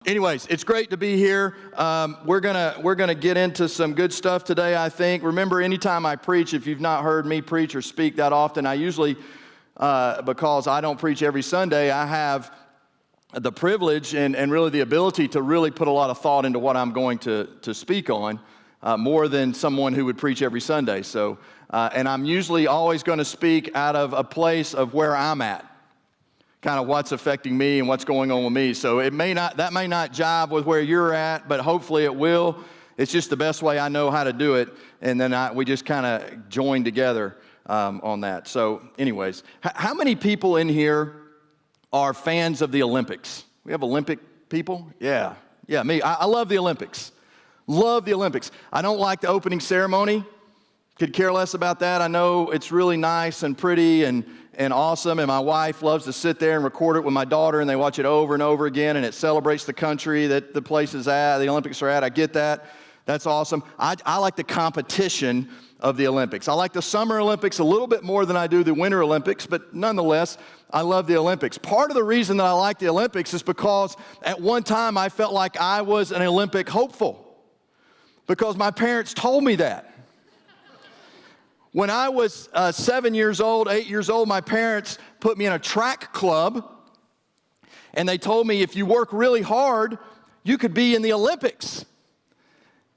Anyways, it's great to be here. We're gonna get into some good stuff today, I think. Remember, anytime I preach, if you've not heard me preach or speak that often, I usually, because I don't preach every Sunday, I have the privilege and really the ability to really put a lot of thought into what I'm going to speak on, more than someone who would preach every Sunday. So, and I'm usually always going to speak out of a place of where I'm at, kind of what's affecting me and what's going on with me. So that may not jive with where you're at, but hopefully it will. It's just the best way I know how to do it, and then we just kind of join together on that. So anyways, how many people in here are fans of the Olympics? We have Olympic people? Yeah, me. I love the Olympics. Love the Olympics. I don't like the opening ceremony. Could care less about that. I know it's really nice and pretty and awesome, and my wife loves to sit there and record it with my daughter, and they watch it over and over again, and it celebrates the country that the place is at, the Olympics are at. I get that. That's awesome. I like the competition of the Olympics. I like the Summer Olympics a little bit more than I do the Winter Olympics, but nonetheless, I love the Olympics. Part of the reason that I like the Olympics is because at one time I felt like I was an Olympic hopeful because my parents told me that. When I was 7 years old, 8 years old, my parents put me in a track club, and they told me if you work really hard, you could be in the Olympics.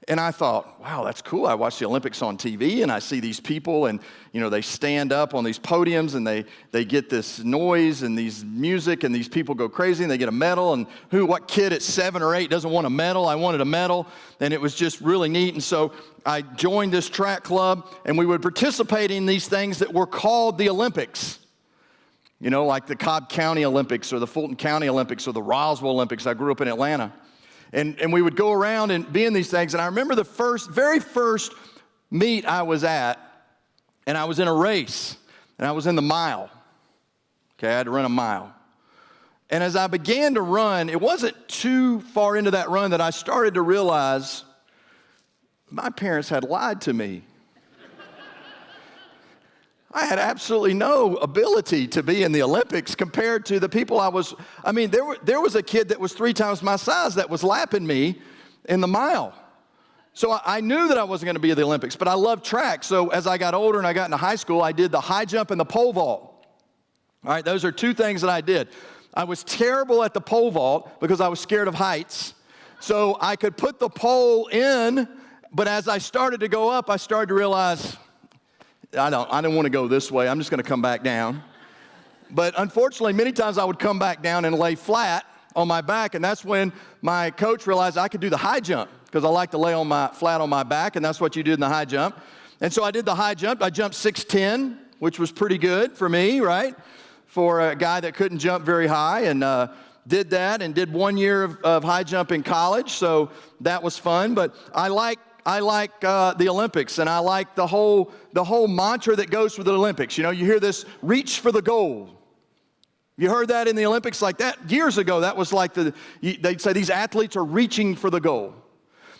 And I thought, wow, that's cool. I watch the Olympics on TV, and I see these people, and they stand up on these podiums, and they get this noise and these music, and these people go crazy, and they get a medal. And what kid at 7 or 8 doesn't want a medal? I wanted a medal, and it was just really neat. And so I joined this track club, and we would participate in these things that were called the Olympics. Like the Cobb County Olympics or the Fulton County Olympics or the Roswell Olympics. I grew up in Atlanta. And we would go around and be in these things. And I remember the very first meet I was at, and I was in a race, and I was in the mile. Okay, I had to run a mile. And as I began to run, it wasn't too far into that run that I started to realize my parents had lied to me. I had absolutely no ability to be in the Olympics compared to the people there was a kid that was 3 times my size that was lapping me in the mile. So I knew that I wasn't going to be in the Olympics, but I loved track. So as I got older and I got into high school, I did the high jump and the pole vault. All right, those are 2 things that I did. I was terrible at the pole vault because I was scared of heights. So I could put the pole in, but as I started to go up, I started to realize, I didn't want to go this way. I'm just going to come back down. But unfortunately, many times I would come back down and lay flat on my back, and that's when my coach realized I could do the high jump because I like to lay flat on my back, and that's what you did in the high jump. And so I did the high jump. I jumped 6'10", which was pretty good for me, right? For a guy that couldn't jump very high, and did that and did 1 year of high jump in college, so that was fun. But I like the Olympics, and I like the whole mantra that goes with the Olympics. You hear this, reach for the goal. You heard that in the Olympics like that? Years ago, that was like they'd say these athletes are reaching for the goal.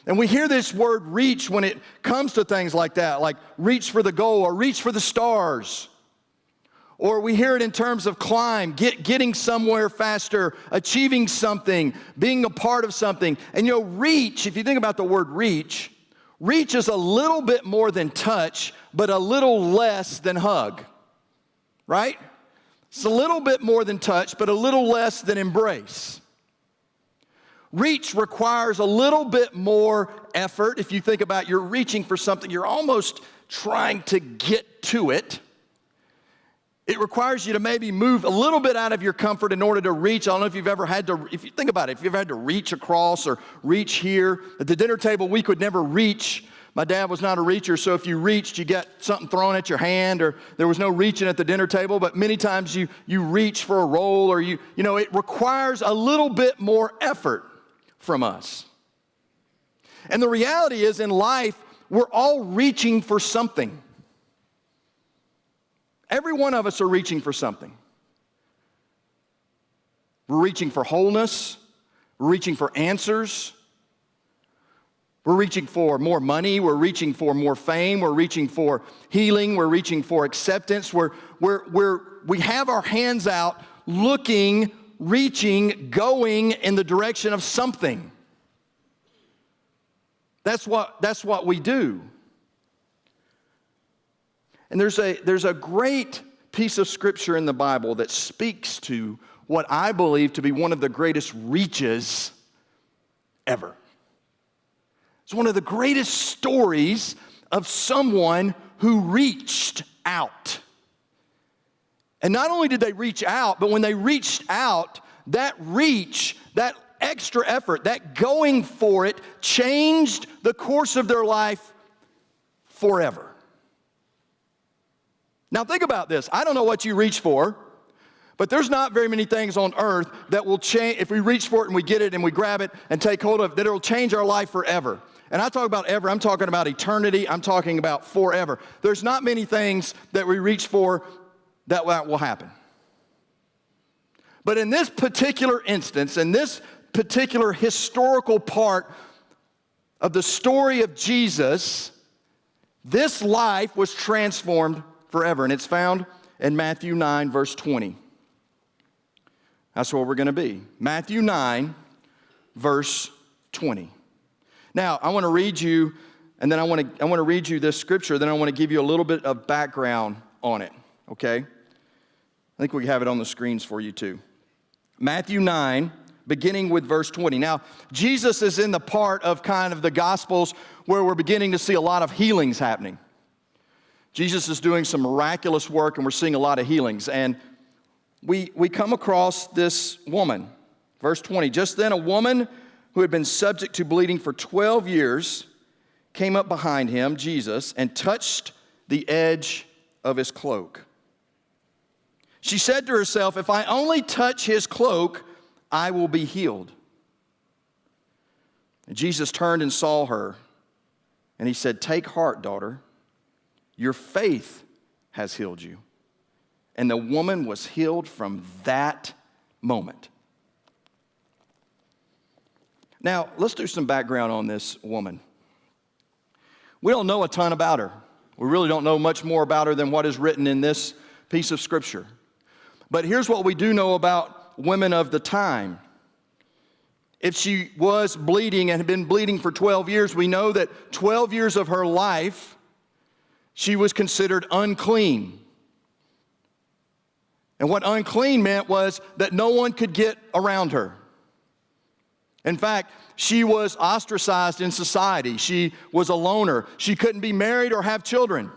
And we hear this word reach when it comes to things like that, like reach for the goal or reach for the stars. Or we hear it in terms of climb, getting somewhere faster, achieving something, being a part of something. And reach, if you think about the word reach is a little bit more than touch, but a little less than hug, right? It's a little bit more than touch, but a little less than embrace. Reach requires a little bit more effort. If you think about you're reaching for something, you're almost trying to get to it. It requires you to maybe move a little bit out of your comfort in order to reach. I don't know if you've ever had to, if you think about it, if you've ever had to reach across or reach here. At the dinner table, we could never reach. My dad was not a reacher, so if you reached, you get something thrown at your hand, or there was no reaching at the dinner table, but many times you reach for a roll, or it requires a little bit more effort from us. And the reality is, in life, we're all reaching for something. Every one of us are reaching for something. We're reaching for wholeness. We're reaching for answers. We're reaching for more money. We're reaching for more fame. We're reaching for healing. We're reaching for acceptance. We have our hands out looking, reaching, going in the direction of something. That's what we do. And there's a great piece of scripture in the Bible that speaks to what I believe to be one of the greatest reaches ever. It's one of the greatest stories of someone who reached out. And not only did they reach out, but when they reached out, that reach, that extra effort, that going for it, changed the course of their life forever. Now think about this. I don't know what you reach for, but there's not very many things on earth that will change. If we reach for it and we get it and we grab it and take hold of it, that it'll change our life forever. And I talk about ever, I'm talking about eternity, I'm talking about forever. There's not many things that we reach for that will happen. But in this particular instance, in this particular historical part of the story of Jesus, this life was transformed forever. And it's found in Matthew 9, verse 20. That's where we're going to be. Matthew 9, verse 20. Now, I want to read you, and then I want to read you this scripture, then I want to give you a little bit of background on it, okay? I think we have it on the screens for you too. Matthew 9, beginning with verse 20. Now, Jesus is in the part of kind of the Gospels where we're beginning to see a lot of healings happening. Jesus is doing some miraculous work, and we're seeing a lot of healings. And we come across this woman. Verse 20, just then a woman who had been subject to bleeding for 12 years came up behind him, Jesus, and touched the edge of his cloak. She said to herself, if I only touch his cloak, I will be healed. And Jesus turned and saw her, and he said, take heart, daughter. Your faith has healed you. And the woman was healed from that moment. Now, let's do some background on this woman. We don't know a ton about her. We really don't know much more about her than what is written in this piece of scripture. But here's what we do know about women of the time. If she was bleeding and had been bleeding for 12 years, we know that 12 years of her life, she was considered unclean. And what unclean meant was that no one could get around her. In fact, she was ostracized in society. She was a loner. She couldn't be married or have children.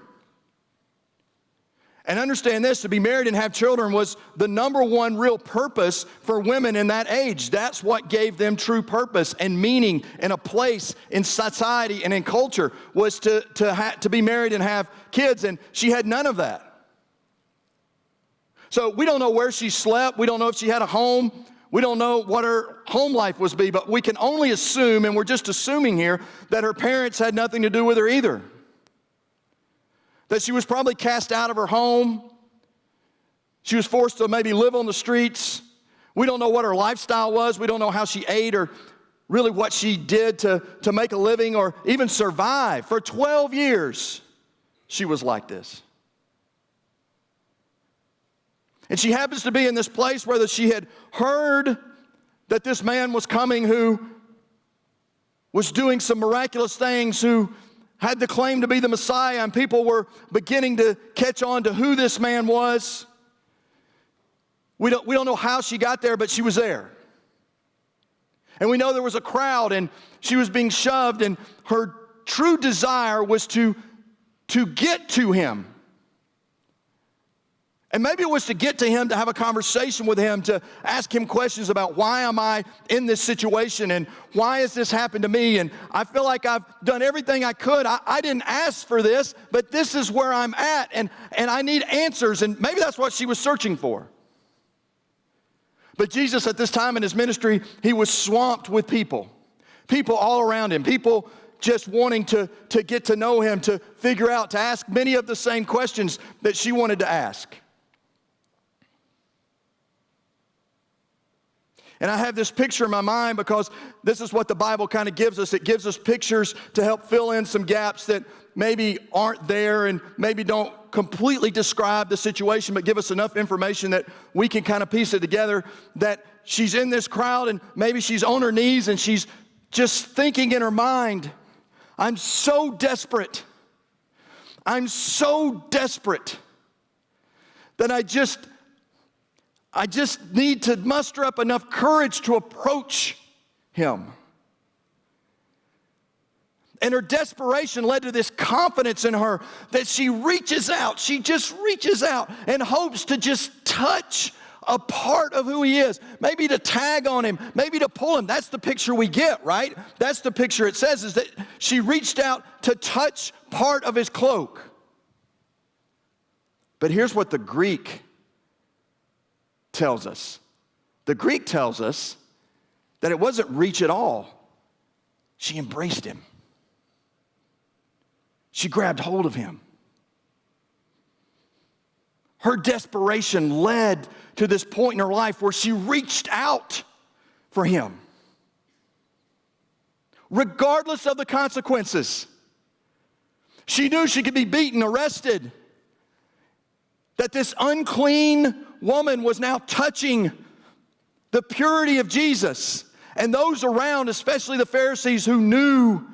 And understand this, to be married and have children was the number one real purpose for women in that age. That's what gave them true purpose and meaning and a place in society and in culture, was to be married and have kids, and she had none of that. So we don't know where she slept. We don't know if she had a home. We don't know what her home life was be, but we can only assume, and we're just assuming here, that her parents had nothing to do with her either. That she was probably cast out of her home. She was forced to maybe live on the streets. We don't know what her lifestyle was. We don't know how she ate or really what she did to make a living or even survive. For 12 years, she was like this. And she happens to be in this place where she had heard that this man was coming who was doing some miraculous things, who had the claim to be the Messiah, and people were beginning to catch on to who this man was. We don't know how she got there, but she was there. And we know there was a crowd, and she was being shoved, and her true desire was to get to him. And maybe it was to get to him, to have a conversation with him, to ask him questions about why am I in this situation and why has this happened to me? And I feel like I've done everything I could. I didn't ask for this, but this is where I'm at, and I need answers. And maybe that's what she was searching for. But Jesus at this time in his ministry, he was swamped with people all around him, people just wanting to get to know him, to figure out, to ask many of the same questions that she wanted to ask. And I have this picture in my mind because this is what the Bible kind of gives us. It gives us pictures to help fill in some gaps that maybe aren't there and maybe don't completely describe the situation, but give us enough information that we can kind of piece it together, that she's in this crowd and maybe she's on her knees and she's just thinking in her mind, I'm so desperate. I'm so desperate that I just need to muster up enough courage to approach him. And her desperation led to this confidence in her that she reaches out. She just reaches out and hopes to just touch a part of who he is. Maybe to tag on him, maybe to pull him. That's the picture we get, right? That's the picture it says, is that she reached out to touch part of his cloak. But here's what the Greek tells us. The Greek tells us that it wasn't reach at all. She embraced him. She grabbed hold of him. Her desperation led to this point in her life where she reached out for him. Regardless of the consequences. She knew she could be beaten, arrested. That this unclean woman was now touching the purity of Jesus. And those around, especially the Pharisees who knew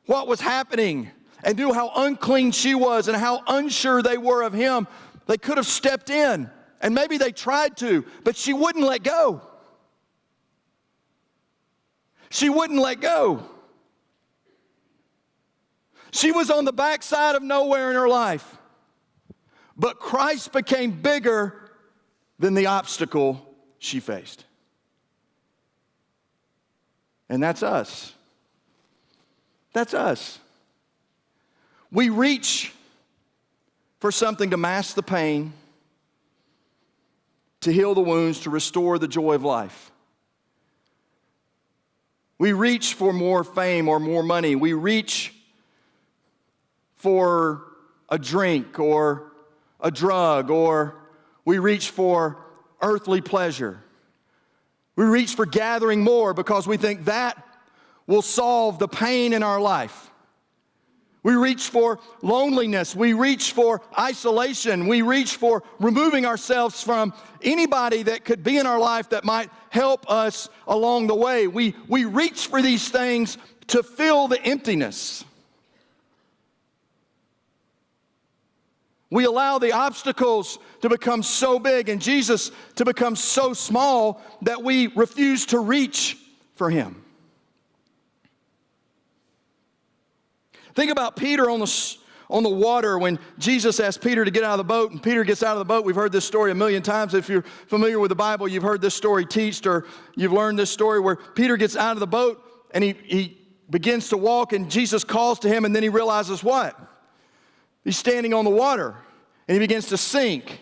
what was happening and knew how unclean she was and how unsure they were of him, they could have stepped in. And maybe they tried to, but she wouldn't let go. She wouldn't let go. She was on the backside of nowhere in her life. But Christ became bigger than the obstacle she faced. And that's us. That's us. We reach for something to mask the pain, to heal the wounds, to restore the joy of life. We reach for more fame or more money. We reach for a drink or a drug, or we reach for earthly pleasure. We reach for gathering more because we think that will solve the pain in our life. We reach for loneliness. We reach for isolation. We reach for removing ourselves from anybody that could be in our life that might help us along the way. We reach for these things to fill the emptiness. We allow the obstacles to become so big and Jesus to become so small that we refuse to reach for him. Think about Peter on the water when Jesus asked Peter to get out of the boat, and Peter gets out of the boat. We've heard this story a million times. If you're familiar with the Bible, you've heard this story taught, or you've learned this story where Peter gets out of the boat and he begins to walk, and Jesus calls to him, and then he realizes what? He's standing on the water, and he begins to sink.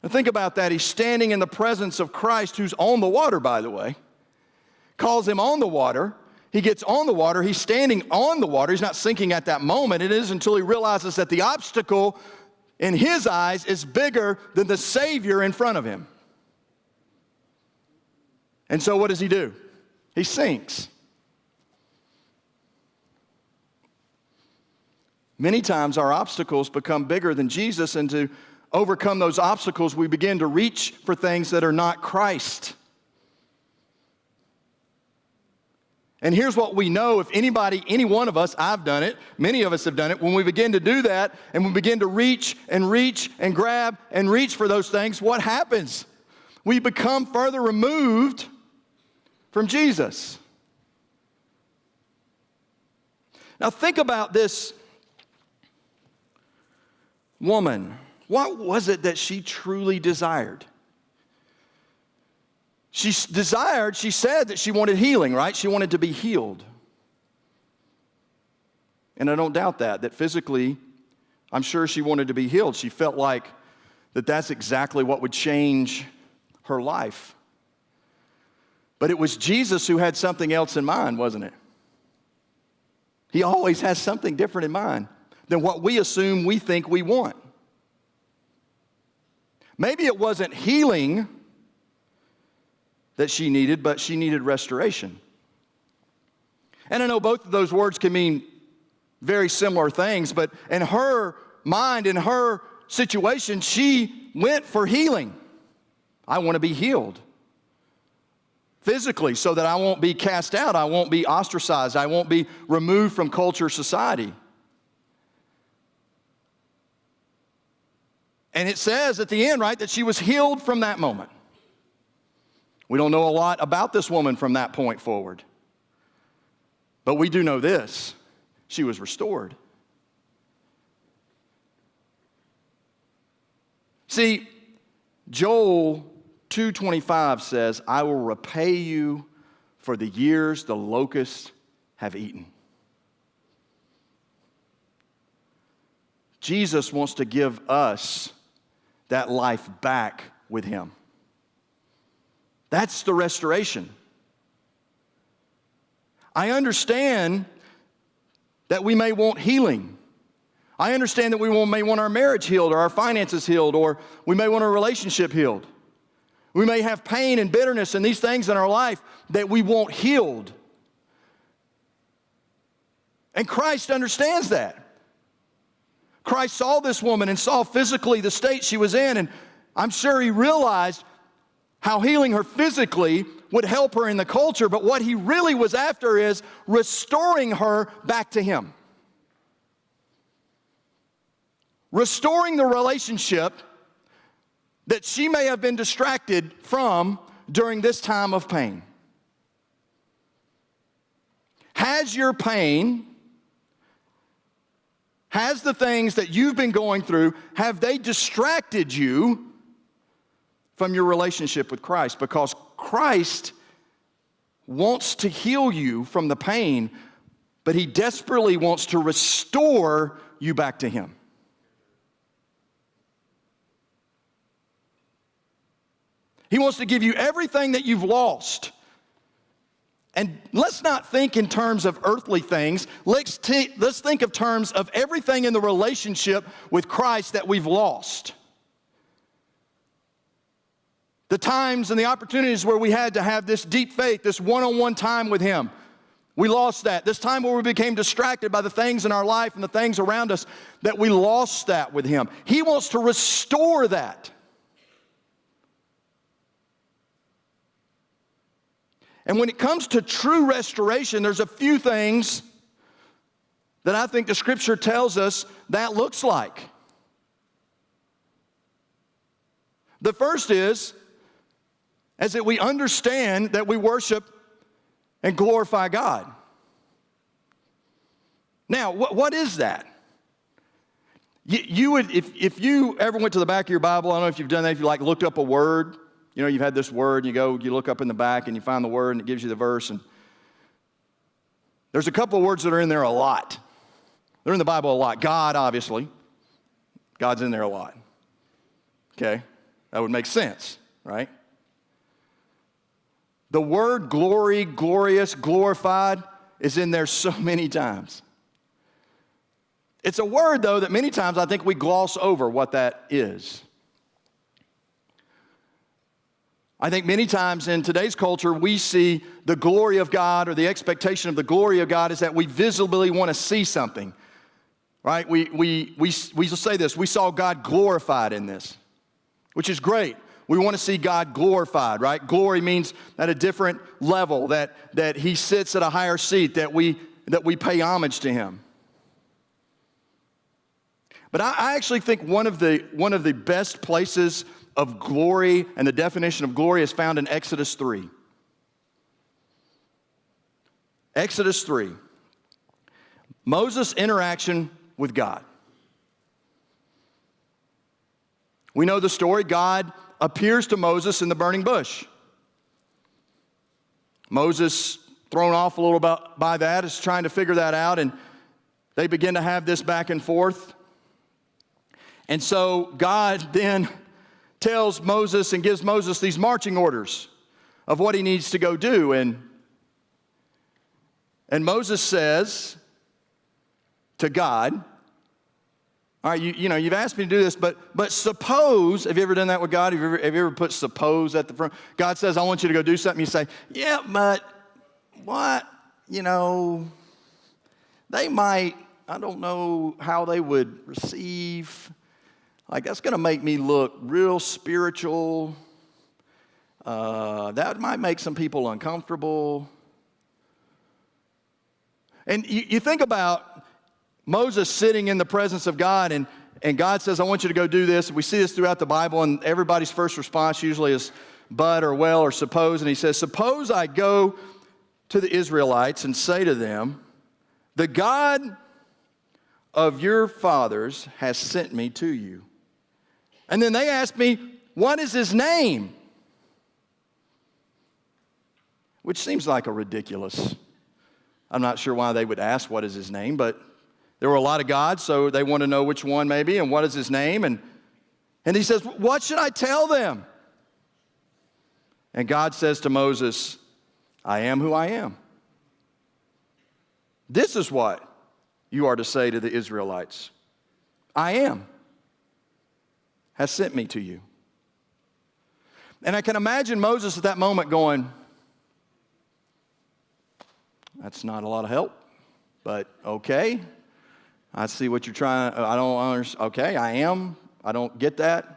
Now think about that. He's standing in the presence of Christ, who's on the water, by the way. Calls him on the water. He gets on the water. He's standing on the water. He's not sinking at that moment. It isn't until he realizes that the obstacle in his eyes is bigger than the Savior in front of him. And so what does he do? He sinks. Many times our obstacles become bigger than Jesus, and to overcome those obstacles, we begin to reach for things that are not Christ. And here's what we know. If any one of us, I've done it, many of us have done it, when we begin to do that and we begin to reach and grab and reach for those things, what happens? We become further removed from Jesus. Now think about this woman. What was it that she truly desired? She said that she wanted healing, right? She wanted to be healed. And I don't doubt that physically, I'm sure she wanted to be healed. She felt like that's exactly what would change her life. But it was Jesus who had something else in mind, wasn't it? He always has something different in mind than what we assume we think we want. Maybe it wasn't healing that she needed, but she needed restoration. And I know both of those words can mean very similar things, but in her mind, in her situation, she went for healing. I want to be healed. physically, so that I won't be cast out, I won't be ostracized, I won't be removed from culture, society. And it says at the end, right, that she was healed from that moment. We don't know a lot about this woman from that point forward. But we do know this: she was restored. See, Joel 2:25 says, I will repay you for the years the locusts have eaten. Jesus wants to give us that life back with him. That's the restoration. I understand that we may want healing. I understand that we may want our marriage healed, or our finances healed, or we may want a relationship healed. We may have pain and bitterness and these things in our life that we want healed. And Christ understands that. Christ saw this woman and saw physically the state she was in, and I'm sure he realized how healing her physically would help her in the culture, but what he really was after is restoring her back to him. Restoring the relationship that she may have been distracted from during this time of pain. Has your pain, has the things that you've been going through, have they distracted you from your relationship with Christ? Because Christ wants to heal you from the pain, but he desperately wants to restore you back to him. He wants to give you everything that you've lost. And let's not think in terms of earthly things. Let's think of terms of everything in the relationship with Christ that we've lost. The times and the opportunities where we had to have this deep faith, this one-on-one time with him. We lost that. This time where we became distracted by the things in our life and the things around us, that we lost that with him. He wants to restore that. And when it comes to true restoration, there's a few things that I think the Scripture tells us that looks like. The first is that we understand that we worship and glorify God. Now, what is that? You would, if you ever went to the back of your Bible, I don't know if you've done that, if you looked up a word. You know, you've had this word, you look up in the back and you find the word and it gives you the verse. And there's a couple of words that are in there a lot. They're in the Bible a lot. God, obviously. God's in there a lot. Okay? That would make sense, right? The word glory, glorious, glorified is in there so many times. It's a word, though, that many times I think we gloss over what that is. I think many times in today's culture, we see the glory of God, or the expectation of the glory of God is that we visibly want to see something, right? We say this: we saw God glorified in this, which is great. We want to see God glorified, right? Glory means at a different level, that he sits at a higher seat, that we pay homage to him. But I actually think one of the best places of glory and the definition of glory is found in Exodus 3. Exodus 3. Moses' interaction with God. We know the story. God appears to Moses in the burning bush. Moses, thrown off a little bit by that, is trying to figure that out, and they begin to have this back and forth. And so God then tells Moses and gives Moses these marching orders of what he needs to go do. And Moses says to God, all right, you've asked me to do this, but suppose, have you ever done that with God? Have you ever put suppose at the front? God says, I want you to go do something. You say, yeah, but what? They might, I don't know how they would receive. Like, that's going to make me look real spiritual. that might make some people uncomfortable. And you think about Moses sitting in the presence of God, and God says, I want you to go do this. We see this throughout the Bible, and everybody's first response usually is but or well or suppose. And he says, suppose I go to the Israelites and say to them, the God of your fathers has sent me to you. And then they ask me, what is his name? Which seems like a ridiculous. I'm not sure why they would ask what is his name, but there were a lot of gods, so they want to know which one maybe, and what is his name. And he says, what should I tell them? And God says to Moses, I am who I am. This is what you are to say to the Israelites. I am has sent me to you. And I can imagine Moses at that moment going, that's not a lot of help, but okay. I see what you're trying, I don't understand. Okay, I don't get that.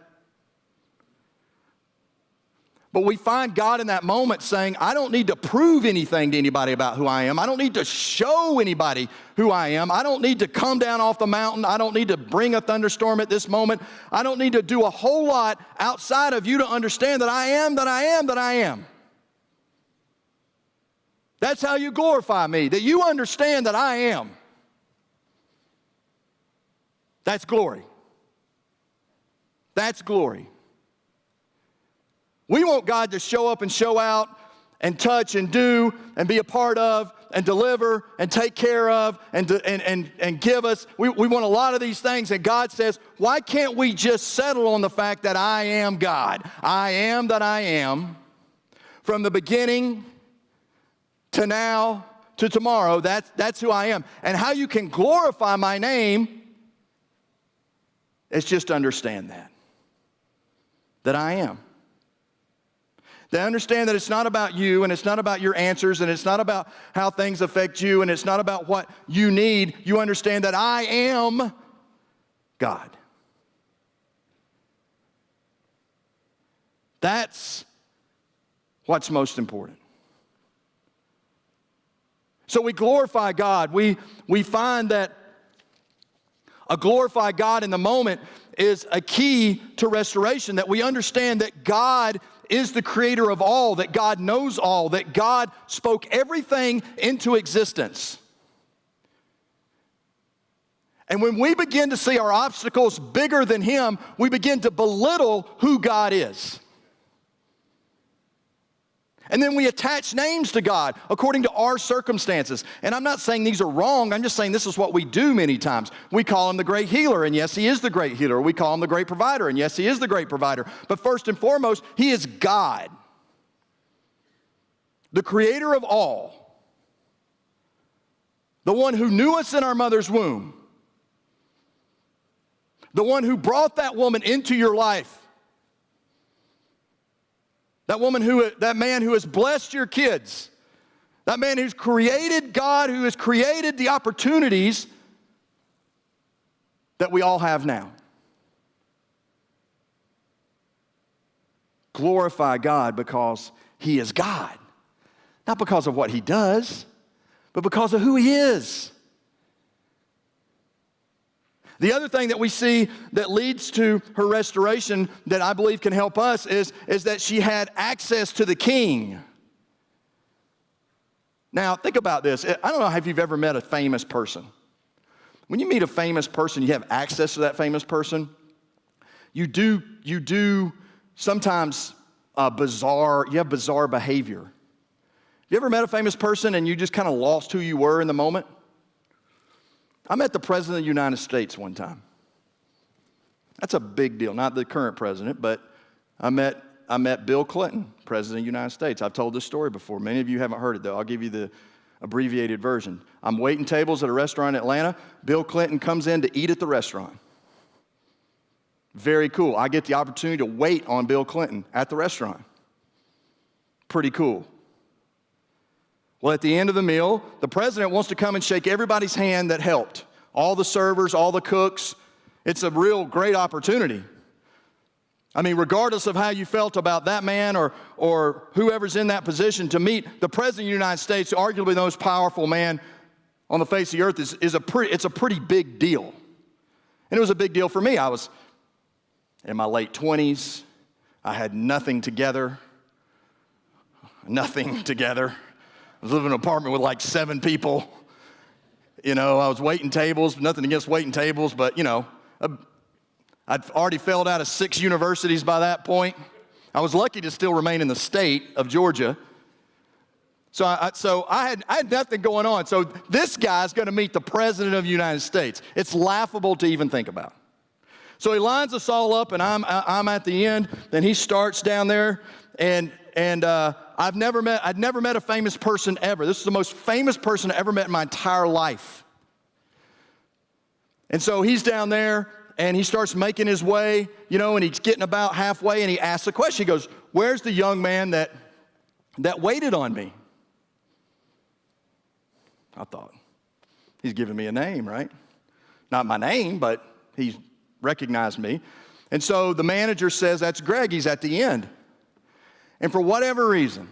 But we find God in that moment saying, I don't need to prove anything to anybody about who I am. I don't need to show anybody who I am. I don't need to come down off the mountain. I don't need to bring a thunderstorm at this moment. I don't need to do a whole lot outside of you to understand that I am, that I am, that I am. That's how you glorify me, that you understand that I am. That's glory. That's glory. We want God to show up and show out and touch and do and be a part of and deliver and take care of and give us. We want a lot of these things, and God says, why can't we just settle on the fact that I am God? I am that I am. From the beginning to now to tomorrow, that's who I am. And how you can glorify my name is just to understand that I am. They understand that it's not about you, and it's not about your answers, and it's not about how things affect you, and it's not about what you need. You understand that I am God. That's what's most important. So we glorify God. We find that a glorified God in the moment is a key to restoration, that we understand that God is the creator of all, that God knows all, that God spoke everything into existence. And when we begin to see our obstacles bigger than Him, we begin to belittle who God is. And then we attach names to God according to our circumstances. And I'm not saying these are wrong. I'm just saying this is what we do many times. We call Him the great healer, and yes, He is the great healer. We call Him the great provider, and yes, He is the great provider. But first and foremost, He is God, the creator of all, the one who knew us in our mother's womb, the one who brought that woman into your life, that man who has blessed your kids, that man who's created God, who has created the opportunities that we all have now. Glorify God because He is God. Not because of what He does, but because of who He is. The other thing that we see that leads to her restoration that I believe can help us is that she had access to the king. Now, think about this. I don't know if you've ever met a famous person. When you meet a famous person, you have access to that famous person. You do sometimes you have bizarre behavior. You ever met a famous person and you just kind of lost who you were in the moment? I met the President of the United States one time. That's a big deal. Not the current president, but I met Bill Clinton, President of the United States. I've told this story before. Many of you haven't heard it, though. I'll give you the abbreviated version. I'm waiting tables at a restaurant in Atlanta. Bill Clinton comes in to eat at the restaurant. Very cool. I get the opportunity to wait on Bill Clinton at the restaurant. Pretty cool. Well, at the end of the meal, the president wants to come and shake everybody's hand that helped. All the servers, all the cooks. It's a real great opportunity. I mean, regardless of how you felt about that man or whoever's in that position, to meet the President of the United States, arguably the most powerful man on the face of the earth, it's a pretty big deal. And it was a big deal for me. I was in my late 20s. I had nothing together. Nothing together. I was living in an apartment with like 7 people. You know, I was waiting tables. Nothing against waiting tables, but, you know, I'd already failed out of 6 universities by that point. I was lucky to still remain in the state of Georgia. So I had nothing going on. So this guy's going to meet the President of the United States. It's laughable to even think about. So he lines us all up, and I'm at the end. Then he starts down there, and I'd never met a famous person ever. This is the most famous person I ever met in my entire life. And so he's down there, and he starts making his way, you know, and he's getting about halfway, and he asks a question. He goes, "Where's the young man that waited on me?" I thought, he's giving me a name, right? Not my name, but he's recognized me. And so the manager says, "That's Greg, he's at the end." And for whatever reason,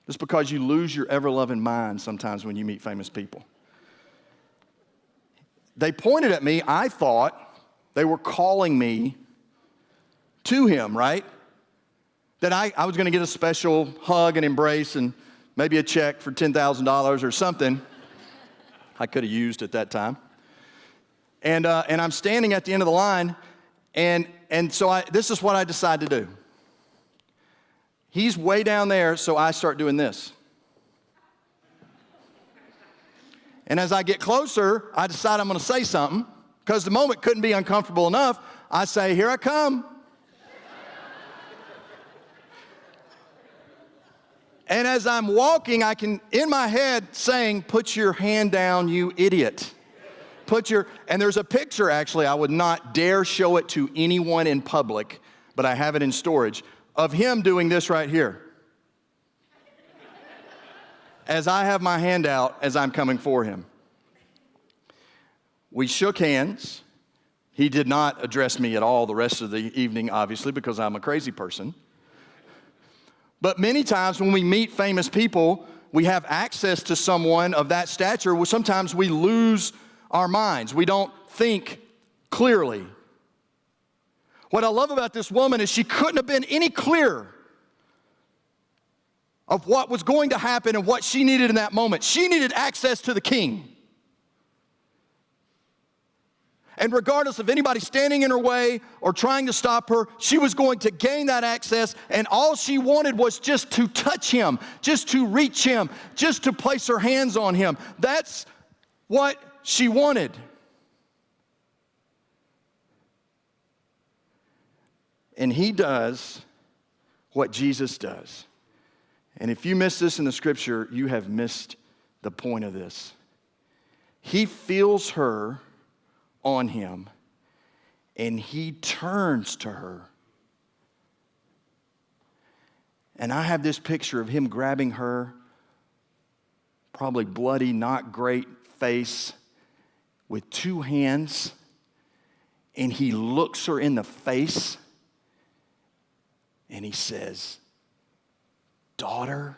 just because you lose your ever-loving mind sometimes when you meet famous people, they pointed at me. I thought they were calling me to him, right? That I was going to get a special hug and embrace and maybe a check for $10,000 or something I could have used at that time. And I'm standing at the end of the line, and so this is what I decide to do. He's way down there, so I start doing this. And as I get closer, I decide I'm going to say something, because the moment couldn't be uncomfortable enough. I say, "Here I come." And as I'm walking, I can, in my head, saying, "Put your hand down, you idiot." And there's a picture, actually, I would not dare show it to anyone in public, but I have it in storage, of him doing this right here. As I have my hand out as I'm coming for him. We shook hands. He did not address me at all the rest of the evening, obviously, because I'm a crazy person. But many times when we meet famous people, we have access to someone of that stature, where sometimes we lose our minds. We don't think clearly. What I love about this woman is she couldn't have been any clearer of what was going to happen and what she needed in that moment. She needed access to the king. And regardless of anybody standing in her way or trying to stop her, she was going to gain that access, and all she wanted was just to touch him, just to reach him, just to place her hands on him. That's what she wanted. And he does what Jesus does. And if you miss this in the scripture, you have missed the point of this. He feels her on him, and he turns to her. And I have this picture of him grabbing her, probably bloody, not great face, with 2 hands, and he looks her in the face, and he says, "Daughter,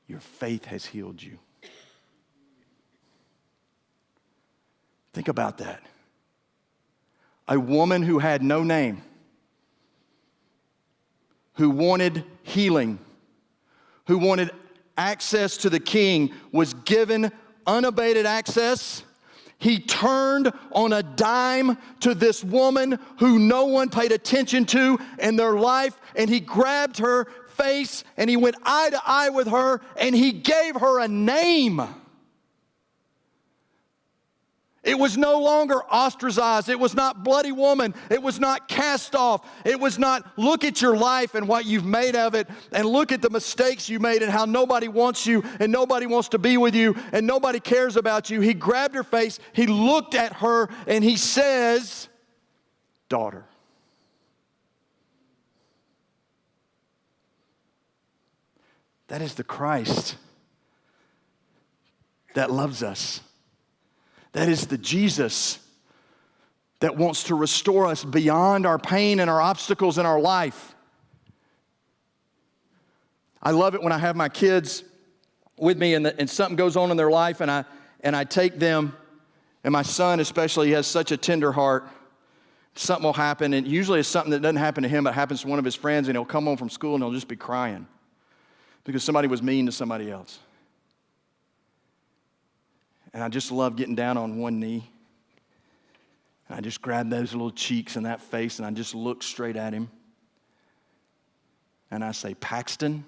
your faith has healed you." Think about that. A woman who had no name, who wanted healing, who wanted access to the king, was given unabated access. He turned on a dime to this woman who no one paid attention to in their life, and he grabbed her face and he went eye to eye with her, and he gave her a name. It was no longer ostracized. It was not bloody woman. It was not cast off. It was not look at your life and what you've made of it, and look at the mistakes you made and how nobody wants you and nobody wants to be with you and nobody cares about you. He grabbed her face, he looked at her, and he says, "Daughter." That is the Christ that loves us. That is the Jesus that wants to restore us beyond our pain and our obstacles in our life. I love it when I have my kids with me and something goes on in their life and I take them, and my son especially, he has such a tender heart. Something will happen, and usually it's something that doesn't happen to him, but happens to one of his friends, and he'll come home from school and he'll just be crying because somebody was mean to somebody else. And I just love getting down on one knee. And I just grab those little cheeks and that face, and I just look straight at him. And I say, Paxton,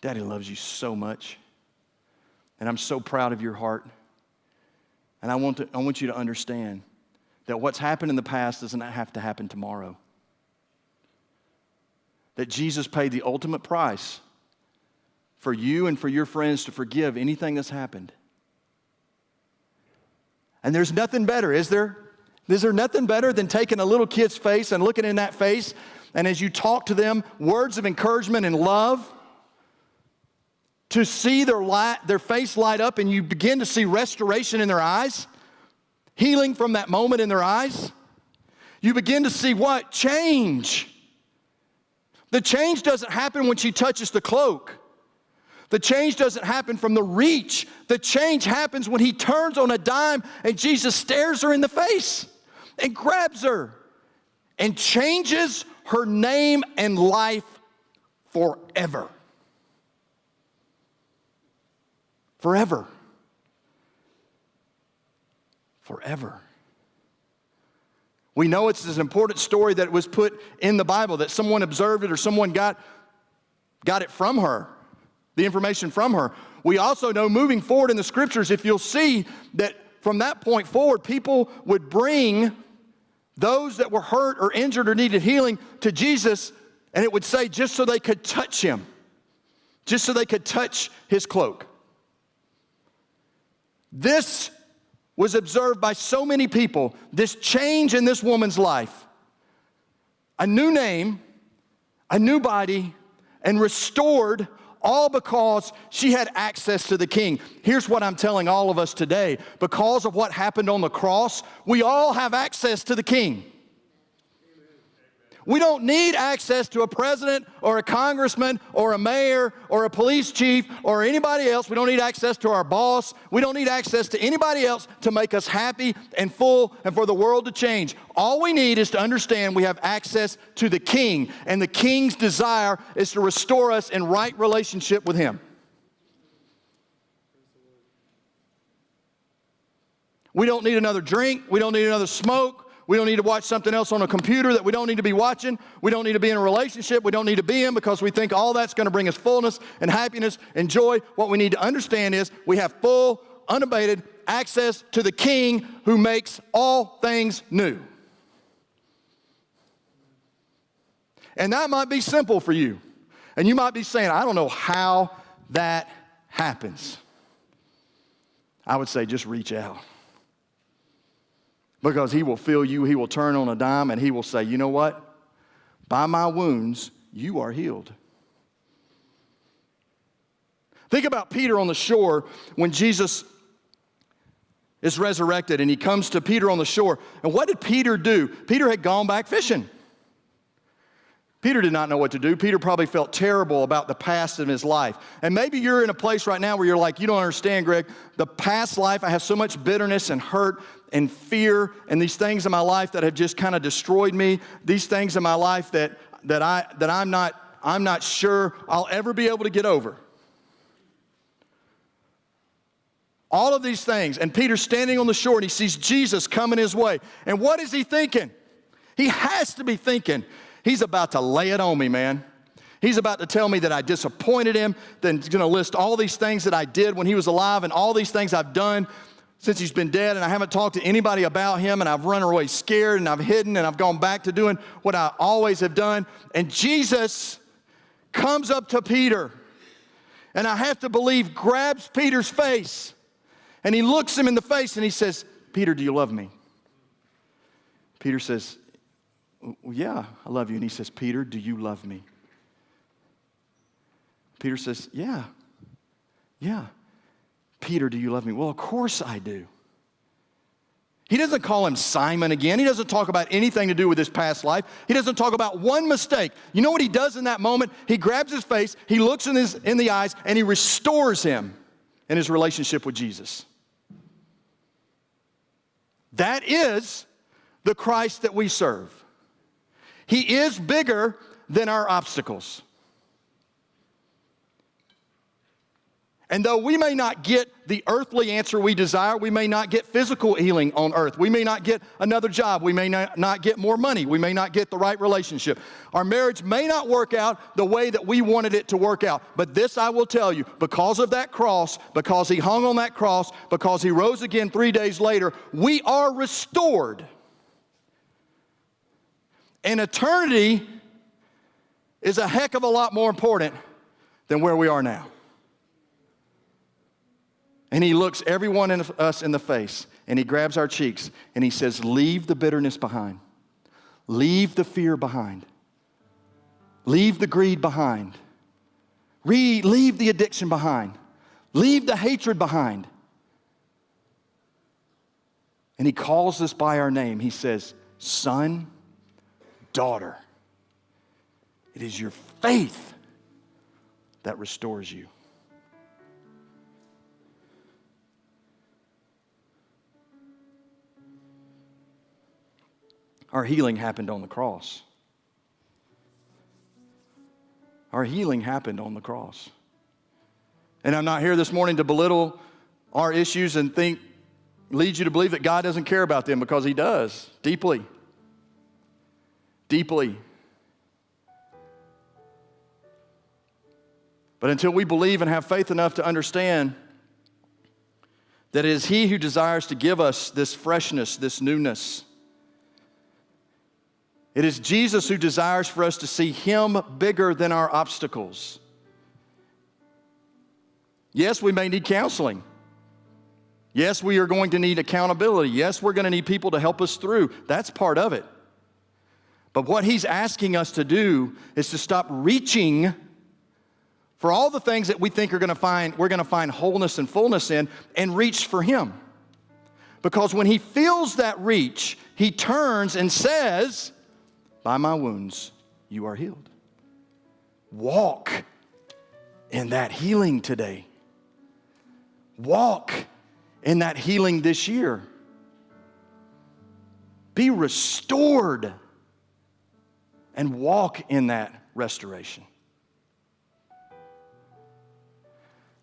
Daddy loves you so much. And I'm so proud of your heart. And I want you to understand that what's happened in the past doesn't have to happen tomorrow. That Jesus paid the ultimate price for you and for your friends to forgive anything that's happened. And there's nothing better, is there? Is there nothing better than taking a little kid's face and looking in that face, and as you talk to them, words of encouragement and love, to see their face light up, and you begin to see restoration in their eyes, healing from that moment in their eyes. You begin to see what? Change. The change doesn't happen when she touches the cloak. The change doesn't happen from the reach. The change happens when he turns on a dime and Jesus stares her in the face and grabs her and changes her name and life forever. Forever. Forever. We know it's an important story that was put in the Bible, that someone observed it or someone got it from her. The information from her. We also know moving forward in the scriptures, if you'll see that from that point forward, people would bring those that were hurt or injured or needed healing to Jesus, and it would say just so they could touch him, just so they could touch his cloak. This was observed by so many people, this change in this woman's life. A new name, a new body, and restored, all because she had access to the King. Here's what I'm telling all of us today. Because of what happened on the cross, we all have access to the King. We don't need access to a president or a congressman or a mayor or a police chief or anybody else. We don't need access to our boss. We don't need access to anybody else to make us happy and full and for the world to change. All we need is to understand we have access to the King, and the King's desire is to restore us in right relationship with him. We don't need another drink. We don't need another smoke. We don't need to watch something else on a computer that we don't need to be watching. We don't need to be in a relationship we don't need to be in because we think all that's going to bring us fullness and happiness and joy. What we need to understand is we have full, unabated access to the King who makes all things new. And that might be simple for you. And you might be saying, I don't know how that happens. I would say just reach out. Because he will fill you, he will turn on a dime, and he will say, you know what? By my wounds, you are healed. Think about Peter on the shore when Jesus is resurrected, and he comes to Peter on the shore. And what did Peter do? Peter had gone back fishing. Peter did not know what to do. Peter probably felt terrible about the past in his life. And maybe you're in a place right now where you're like, you don't understand, Greg. The past life, I have so much bitterness and hurt and fear and these things in my life that have just kind of destroyed me. These things in my life that I'm not sure I'll ever be able to get over. All of these things. And Peter's standing on the shore and he sees Jesus coming his way. And what is he thinking? He has to be thinking, he's about to lay it on me, man. He's about to tell me that I disappointed him. Then he's going to list all these things that I did when he was alive and all these things I've done since he's been dead, and I haven't talked to anybody about him, and I've run away scared, and I've hidden, and I've gone back to doing what I always have done. And Jesus comes up to Peter, and I have to believe grabs Peter's face, and he looks him in the face, and he says, Peter, do you love me? Peter says, well, yeah, I love you. And he says, Peter, do you love me? Peter says, yeah. Peter, do you love me? Well, of course I do. He doesn't call him Simon again. He doesn't talk about anything to do with his past life. He doesn't talk about one mistake. You know what he does in that moment? He grabs his face, he looks in the eyes, and he restores him in his relationship with Jesus. That is the Christ that we serve. He is bigger than our obstacles. And though we may not get the earthly answer we desire, we may not get physical healing on earth. We may not get another job. We may not get more money. We may not get the right relationship. Our marriage may not work out the way that we wanted it to work out. But this I will tell you, because of that cross, because he hung on that cross, because he rose again 3 days later, we are restored. And eternity is a heck of a lot more important than where we are now. And he looks every one of us in the face, and he grabs our cheeks, and he says, leave the bitterness behind. Leave the fear behind. Leave the greed behind. Leave the addiction behind. Leave the hatred behind. And he calls us by our name. He says, son, daughter, it is your faith that restores you. Our healing happened on the cross. Our healing happened on the cross. And I'm not here this morning to belittle our issues and lead you to believe that God doesn't care about them, because he does, deeply. Deeply. But until we believe and have faith enough to understand that it is he who desires to give us this freshness, this newness, it is Jesus who desires for us to see him bigger than our obstacles. Yes, we may need counseling. Yes, we are going to need accountability. Yes, we're going to need people to help us through. That's part of it. But what he's asking us to do is to stop reaching for all the things that we think we're going to find wholeness and fullness in, and reach for him. Because when he feels that reach, he turns and says, by my wounds, you are healed. Walk in that healing today. Walk in that healing this year. Be restored and walk in that restoration.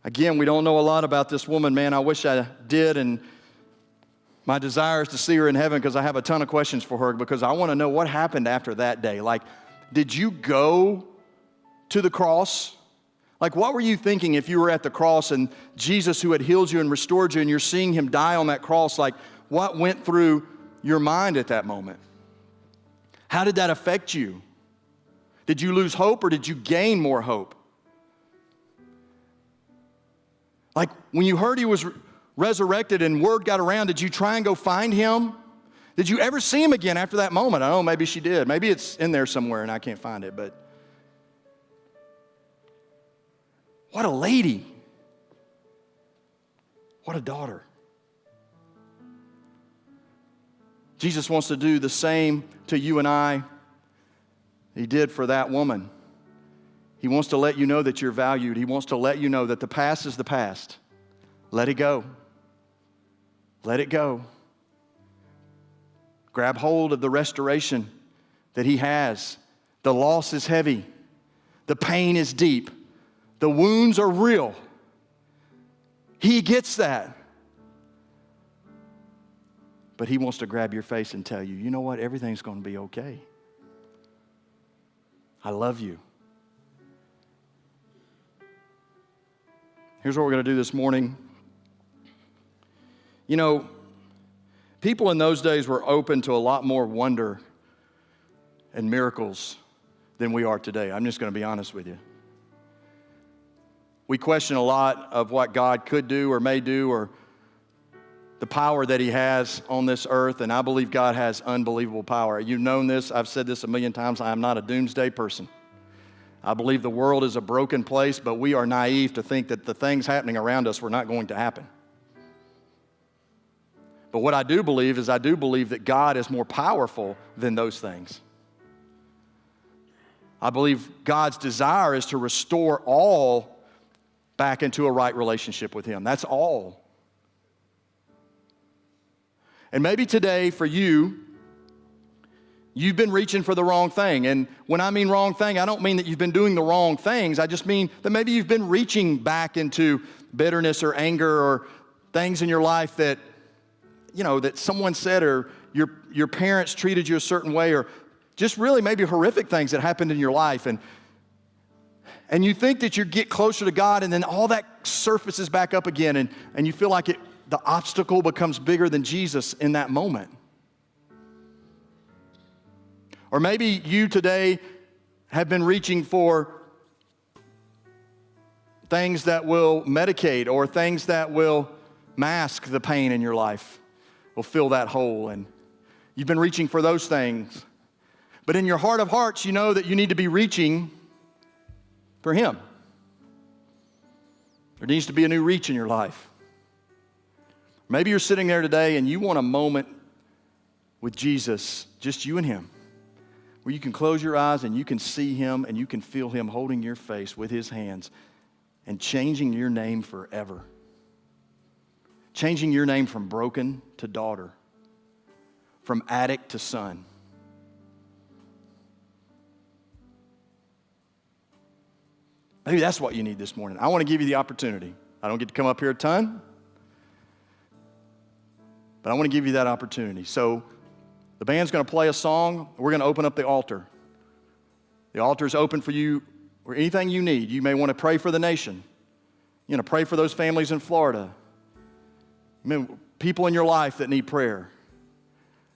Again, we don't know a lot about this woman, man. I wish I did, and my desire is to see her in heaven, because I have a ton of questions for her, because I want to know what happened after that day. Like, did you go to the cross? Like, what were you thinking if you were at the cross and Jesus, who had healed you and restored you, and you're seeing him die on that cross? Like, what went through your mind at that moment? How did that affect you? Did you lose hope, or did you gain more hope? Like, when you heard he was resurrected and word got around, did you try and go find him? Did you ever see him again after that moment? I don't know, maybe she did. Maybe it's in there somewhere and I can't find it, but what a lady. What a daughter. Jesus wants to do the same to you and I. He did for that woman. He wants to let you know that you're valued. He wants to let you know that the past is the past. Let it go. Let it go. Grab hold of the restoration that he has. The loss is heavy. The pain is deep. The wounds are real. He gets that. But he wants to grab your face and tell you, you know what? Everything's going to be okay. I love you. Here's what we're going to do this morning. You know, people in those days were open to a lot more wonder and miracles than we are today. I'm just going to be honest with you. We question a lot of what God could do or may do, or the power that he has on this earth, and I believe God has unbelievable power. You've known this. I've said this a million times. I am not a doomsday person. I believe the world is a broken place, but we are naive to think that the things happening around us were not going to happen. But what I do believe is I do believe that God is more powerful than those things. I believe God's desire is to restore all back into a right relationship with Him. That's all. And maybe today for you, you've been reaching for the wrong thing. And when I mean wrong thing, I don't mean that you've been doing the wrong things. I just mean that maybe you've been reaching back into bitterness or anger or things in your life that, that someone said, or your parents treated you a certain way, or just really maybe horrific things that happened in your life. And you think that you get closer to God, and then all that surfaces back up again, and you feel like the obstacle becomes bigger than Jesus in that moment. Or maybe you today have been reaching for things that will medicate or things that will mask the pain in your life, will fill that hole. And you've been reaching for those things. But in your heart of hearts, you know that you need to be reaching for Him. There needs to be a new reach in your life. Maybe you're sitting there today and you want a moment with Jesus, just you and Him, where you can close your eyes and you can see Him and you can feel Him holding your face with His hands and changing your name forever. Changing your name from broken to daughter, from addict to son. Maybe that's what you need this morning. I want to give you the opportunity. I don't get to come up here a ton, but I want to give you that opportunity. So the band's going to play a song. We're going to open up the altar. The altar is open for you or anything you need. You may want to pray for the nation. Pray for those families in Florida. People in your life that need prayer.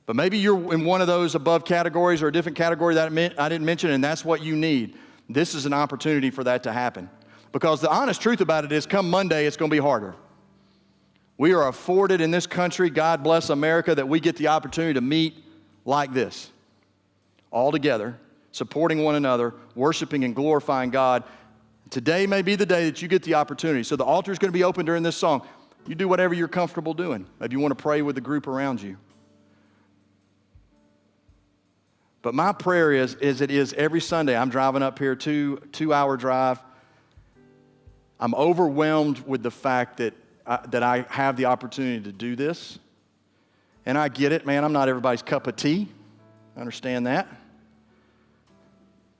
But maybe you're in one of those above categories or a different category that I didn't mention, and that's what you need. This is an opportunity for that to happen. Because the honest truth about it is, come Monday, it's going to be harder. We are afforded in this country, God bless America, that we get the opportunity to meet like this, all together, supporting one another, worshiping and glorifying God. Today may be the day that you get the opportunity. So the altar is going to be open during this song. You do whatever you're comfortable doing. Maybe you want to pray with the group around you. But my prayer is it is every Sunday. I'm driving up here, two-hour drive. I'm overwhelmed with the fact that I have the opportunity to do this. And I get it, man. I'm not everybody's cup of tea. I understand that.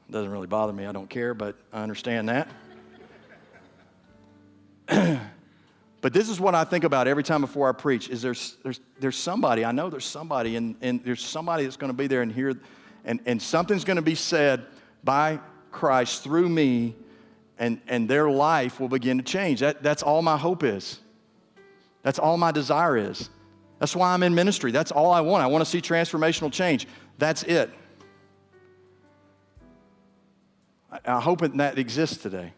It doesn't really bother me. I don't care, but I understand that. But this is what I think about every time before I preach, is there's somebody, I know there's somebody, and there's somebody that's going to be there and hear, and something's going to be said by Christ through me, and their life will begin to change. That's all my hope is. That's all my desire is. That's why I'm in ministry. That's all I want. I want to see transformational change. That's it. I hope that exists today.